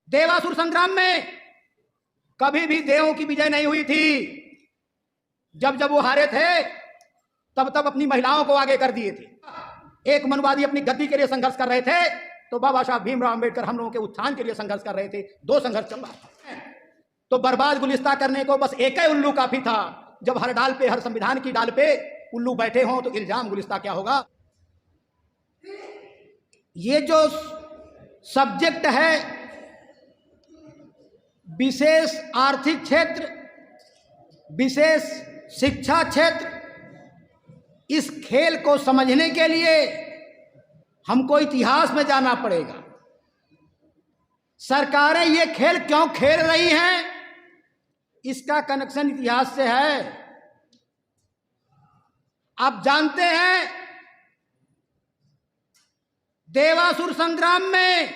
देवासुर संग्राम में कभी भी देवों की विजय नहीं हुई थी। जब जब वो हारे थे तब तब अपनी महिलाओं को आगे कर दिए थे। एक मनुवादी अपनी गद्दी के लिए संघर्ष कर रहे थे तो बाबा साहब भीमराव अंबेडकर हम लोगों के उत्थान के लिए संघर्ष कर रहे थे। दो संघर्ष चल रहा था। तो बर्बाद गुलिस्ता करने को बस एक ही उल्लू काफी था। जब हर डाल पे, हर संविधान की डाल पे उल्लू बैठे हों तो इल्जाम गुलिस्ता क्या होगा। ये जो सब्जेक्ट है विशेष आर्थिक क्षेत्र, विशेष शिक्षा क्षेत्र, इस खेल को समझने के लिए हमको इतिहास में जाना पड़ेगा। सरकारें ये खेल क्यों खेल रही हैं, इसका कनेक्शन इतिहास से है। आप जानते हैं देवासुर संग्राम में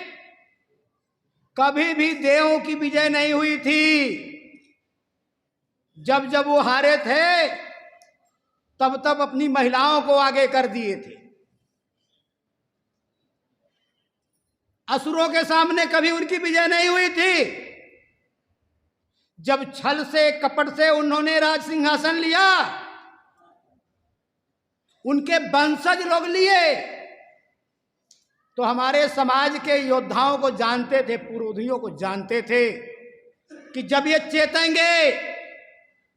कभी भी देवों की विजय नहीं हुई थी। जब जब वो हारे थे तब तब अपनी महिलाओं को आगे कर दिए थे। असुरों के सामने कभी उनकी विजय नहीं हुई थी। जब छल से, कपट से उन्होंने राज सिंहासन लिया, उनके वंशज लोग लिए, तो हमारे समाज के योद्धाओं को जानते थे, पुरोधियों को जानते थे कि जब ये चेतेंगे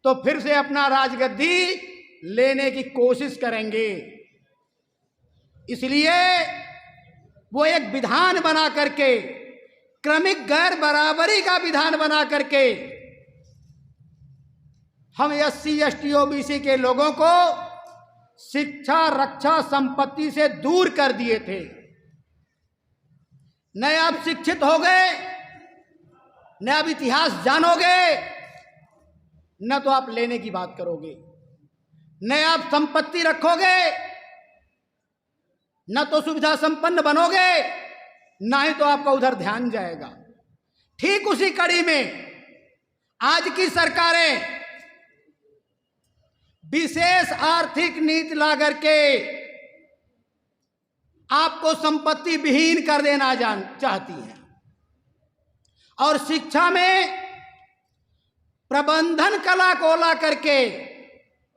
तो फिर से अपना राजगद्दी लेने की कोशिश करेंगे। इसलिए वो एक विधान बना करके, क्रमिक गैर बराबरी का विधान बना करके हम SC ST OBC के लोगों को शिक्षा, रक्षा, संपत्ति से दूर कर दिए थे। न आप शिक्षित हो गए, न आप इतिहास जानोगे, न तो आप लेने की बात करोगे, न आप संपत्ति रखोगे, न तो सुविधा संपन्न बनोगे, ना ही तो आपका उधर ध्यान जाएगा। ठीक उसी कड़ी में आज की सरकारें विशेष आर्थिक नीति ला करके आपको संपत्ति विहीन कर देना चाहती हैं और शिक्षा में प्रबंधन कला को ला करके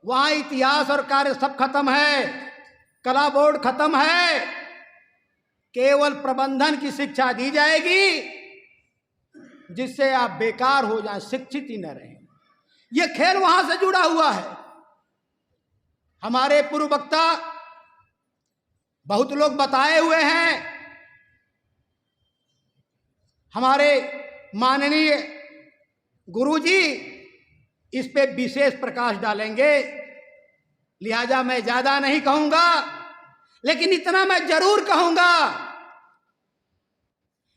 वहां इतिहास और कार्य सब खत्म है, कला बोर्ड खत्म है, केवल प्रबंधन की शिक्षा दी जाएगी जिससे आप बेकार हो जाएं, शिक्षित ही न रहें। यह खेल वहां से जुड़ा हुआ है। हमारे पूर्व वक्ता बहुत लोग बताए हुए हैं, हमारे माननीय गुरुजी इस पे विशेष प्रकाश डालेंगे, लिहाजा मैं ज्यादा नहीं कहूंगा, लेकिन इतना मैं जरूर कहूंगा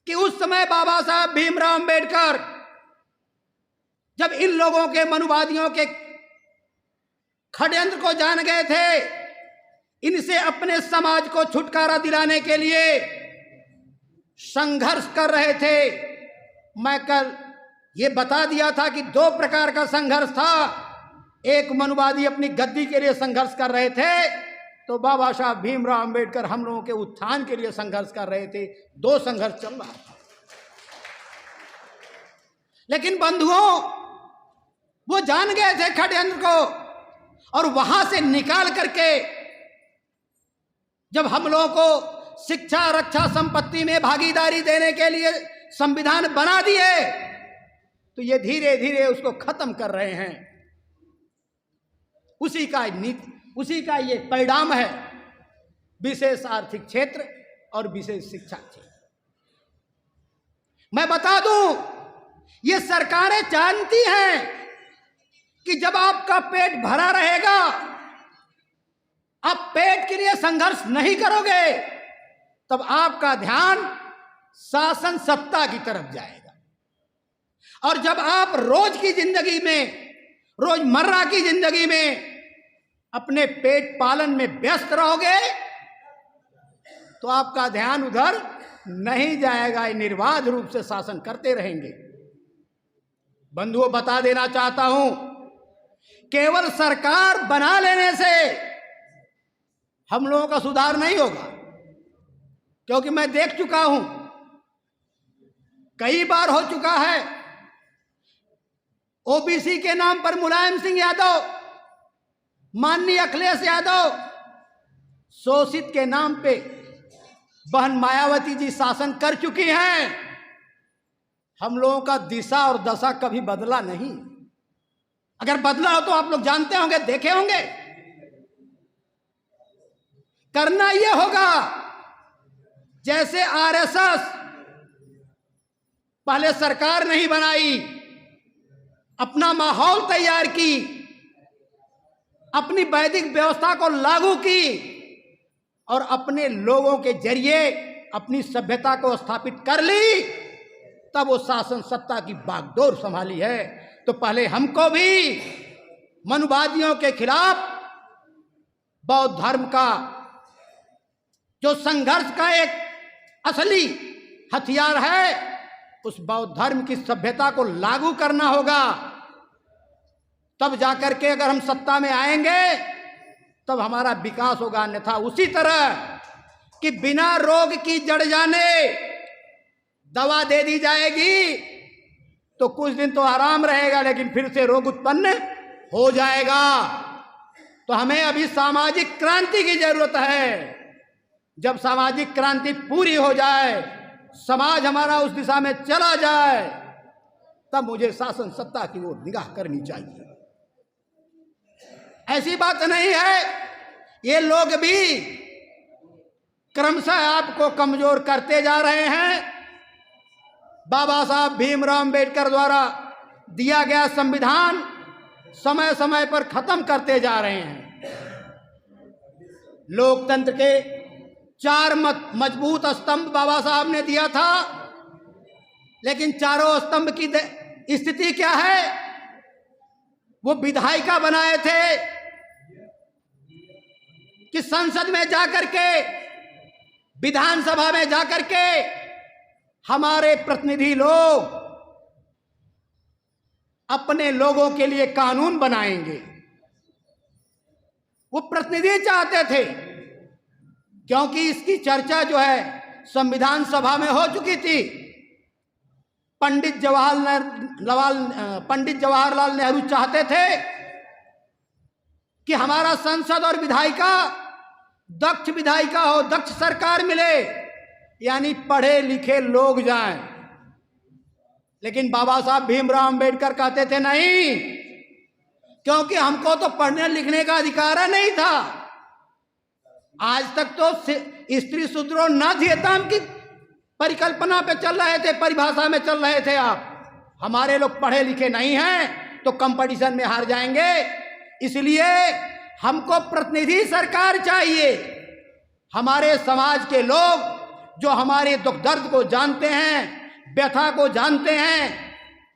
कि उस समय बाबा साहब भीमराव अंबेडकर जब इन लोगों के, मनुवादियों के षड्यंत्र को जान गए थे, इनसे अपने समाज को छुटकारा दिलाने के लिए संघर्ष कर रहे थे। मैं कल ये बता दिया था कि दो प्रकार का संघर्ष था। एक मनुवादी अपनी गद्दी के लिए संघर्ष कर रहे थे, तो बाबा साहब भीमराव अंबेडकर हम लोगों के उत्थान के लिए संघर्ष कर रहे थे। दो संघर्ष चल रहा था। लेकिन बंधुओं, वो जान गए थे षड्यंत्र को और वहां से निकाल करके जब हम लोगों को शिक्षा, रक्षा, संपत्ति में भागीदारी देने के लिए संविधान बना दिए, तो ये धीरे धीरे उसको खत्म कर रहे हैं। उसी का नीति, उसी का ये परिणाम है विशेष आर्थिक क्षेत्र और विशेष शिक्षा क्षेत्र। मैं बता दूं, ये सरकारें जानती हैं कि जब आपका पेट भरा रहेगा, आप पेट के लिए संघर्ष नहीं करोगे, तब आपका ध्यान शासन सत्ता की तरफ जाएगा। और जब आप रोज की जिंदगी में, रोजमर्रा की जिंदगी में अपने पेट पालन में व्यस्त रहोगे, तो आपका ध्यान उधर नहीं जाएगा, निर्बाध रूप से शासन करते रहेंगे। बंधुओं, बता देना चाहता हूं, केवल सरकार बना लेने से हम लोगों का सुधार नहीं होगा, क्योंकि मैं देख चुका हूं कई बार हो चुका है। ओबीसी के नाम पर मुलायम सिंह यादव, माननीय अखिलेश यादव, शोषित के नाम पे बहन मायावती जी शासन कर चुकी हैं। हम लोगों का दिशा और दशा कभी बदला नहीं। अगर बदला हो तो आप लोग जानते होंगे, देखे होंगे। करना यह होगा जैसे आरएसएस पहले सरकार नहीं बनाई, अपना माहौल तैयार की, अपनी वैदिक व्यवस्था को लागू की और अपने लोगों के जरिए अपनी सभ्यता को स्थापित कर ली, तब वो शासन सत्ता की बागडोर संभाली है। तो पहले हमको भी मनुवादियों के खिलाफ बौद्ध धर्म का जो संघर्ष का एक असली हथियार है, उस बौद्ध धर्म की सभ्यता को लागू करना होगा। तब जाकर के अगर हम सत्ता में आएंगे तब हमारा विकास होगा। अन्यथा उसी तरह कि बिना रोग की जड़ जाने दवा दे दी जाएगी तो कुछ दिन तो आराम रहेगा, लेकिन फिर से रोग उत्पन्न हो जाएगा। तो हमें अभी सामाजिक क्रांति की जरूरत है। जब सामाजिक क्रांति पूरी हो जाए, समाज हमारा उस दिशा में चला जाए, तब मुझे शासन सत्ता की ओर निगाह करनी चाहिए। ऐसी बात नहीं है, ये लोग भी क्रमशः आपको कमजोर करते जा रहे हैं। बाबा साहब भीमराव अम्बेडकर द्वारा दिया गया संविधान समय समय पर खत्म करते जा रहे हैं। लोकतंत्र के 4 मजबूत स्तंभ बाबा साहब ने दिया था, लेकिन चारों स्तंभ की स्थिति क्या है? वो विधायिका बनाए थे कि संसद में जाकर के, विधानसभा में जाकर के हमारे प्रतिनिधि लोग अपने लोगों के लिए कानून बनाएंगे। वो प्रतिनिधि चाहते थे, क्योंकि इसकी चर्चा जो है संविधान सभा में हो चुकी थी। पंडित जवाहरलाल नेहरू चाहते थे कि हमारा संसद और विधायिका दक्ष विधायिका हो, दक्ष सरकार मिले, यानी पढ़े लिखे लोग जाएं। लेकिन बाबा साहब भीमराव अम्बेडकर कहते थे नहीं, क्योंकि हमको तो पढ़ने लिखने का अधिकार नहीं था। आज तक तो स्त्री शूद्रो नाध्यताम की परिकल्पना पे चल रहे थे, परिभाषा में चल रहे थे आप। हमारे लोग पढ़े लिखे नहीं हैं तो कंपटीशन में हार जाएंगे। इसलिए हमको प्रतिनिधि सरकार चाहिए। हमारे समाज के लोग जो हमारे दुख दर्द को जानते हैं, व्यथा को जानते हैं,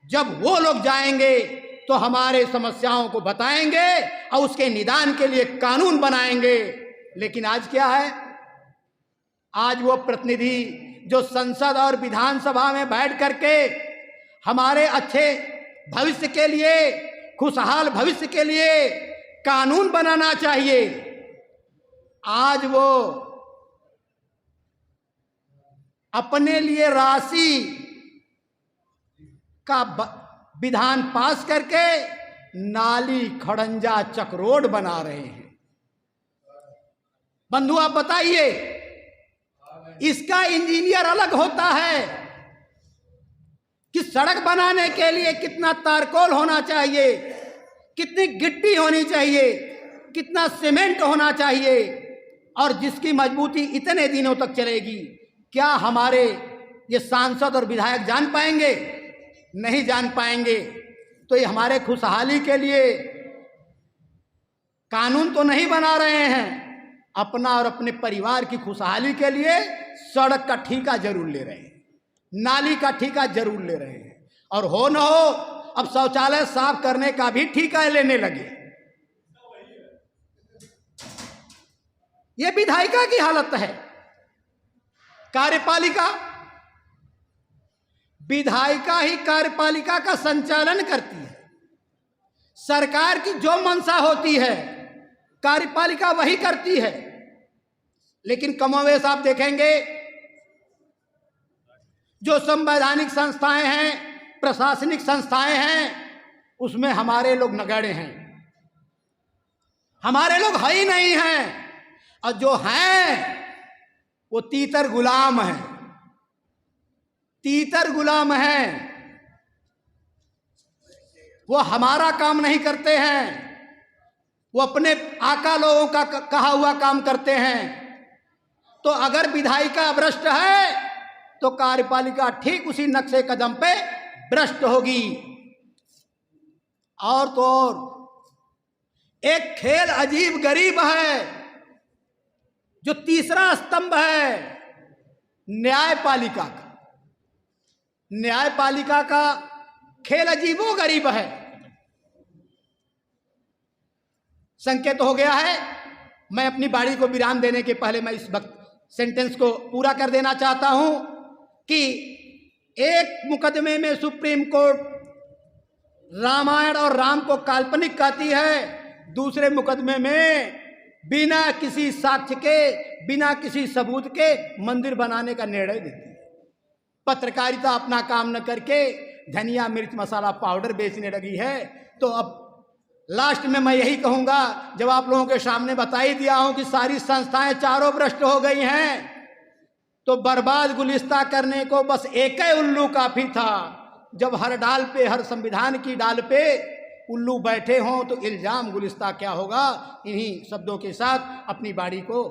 जब वो लोग जाएंगे तो हमारे समस्याओं को बताएंगे और उसके निदान के लिए कानून बनाएंगे। लेकिन आज क्या है? आज वो प्रतिनिधि जो संसद और विधानसभा में बैठ करके हमारे अच्छे भविष्य के लिए, खुशहाल भविष्य के लिए कानून बनाना चाहिए, आज वो अपने लिए राशि का विधान पास करके नाली, खड़ंजा, चक्रोड बना रहे हैं। बंधु आप बताइए, इसका इंजीनियर अलग होता है कि सड़क बनाने के लिए कितना तारकोल होना चाहिए, कितनी गिट्टी होनी चाहिए, कितना सीमेंट होना चाहिए, और जिसकी मजबूती इतने दिनों तक चलेगी। क्या हमारे ये सांसद और विधायक जान पाएंगे? नहीं जान पाएंगे। तो ये हमारे खुशहाली के लिए कानून तो नहीं बना रहे हैं, अपना और अपने परिवार की खुशहाली के लिए सड़क का ठेका जरूर ले रहे हैं, नाली का ठेका जरूर ले रहे हैं, और हो न हो अब शौचालय साफ करने का भी ठेका लेने लगे। ये विधायिका की हालत है। कार्यपालिका, विधायिका ही कार्यपालिका का संचालन करती है। सरकार की जो मंशा होती है कार्यपालिका वही करती है। लेकिन कमोवेश आप देखेंगे जो संवैधानिक संस्थाएं हैं, प्रशासनिक संस्थाएं हैं, उसमें हमारे लोग नगण्य हैं, हमारे लोग है ही नहीं हैं। और जो हैं वो तीतर गुलाम हैं, तीतर गुलाम हैं। वो हमारा काम नहीं करते हैं, वो अपने आका लोगों का कहा हुआ काम करते हैं। तो अगर विधायिका भ्रष्ट है तो कार्यपालिका ठीक उसी नक्शे कदम पे भ्रष्ट होगी। और तो और एक खेल अजीब गरीब है, जो तीसरा स्तंभ है न्यायपालिका का। न्यायपालिका का खेल अजीबो गरीब है। संकेत हो गया है। मैं अपनी बारी को विराम देने के पहले मैं इस वक्त सेंटेंस को पूरा कर देना चाहता हूं कि एक मुकदमे में सुप्रीम कोर्ट रामायण और राम को काल्पनिक कहती है, दूसरे मुकदमे में बिना किसी साक्ष्य के, बिना किसी सबूत के मंदिर बनाने का निर्णय देती है। पत्रकारिता अपना काम न करके धनिया मिर्च मसाला पाउडर बेचने लगी है। तो अब लास्ट में मैं यही कहूंगा, जब आप लोगों के सामने बता ही दिया हूं कि सारी संस्थाएं चारों भ्रष्ट हो गई हैं, तो बर्बाद गुलिस्ता करने को बस एक ही उल्लू काफी था। जब हर डाल पे, हर संविधान की डाल पे उल्लू बैठे हों तो इल्जाम गुलिस्ता क्या होगा। इन्हीं शब्दों के साथ अपनी बारी को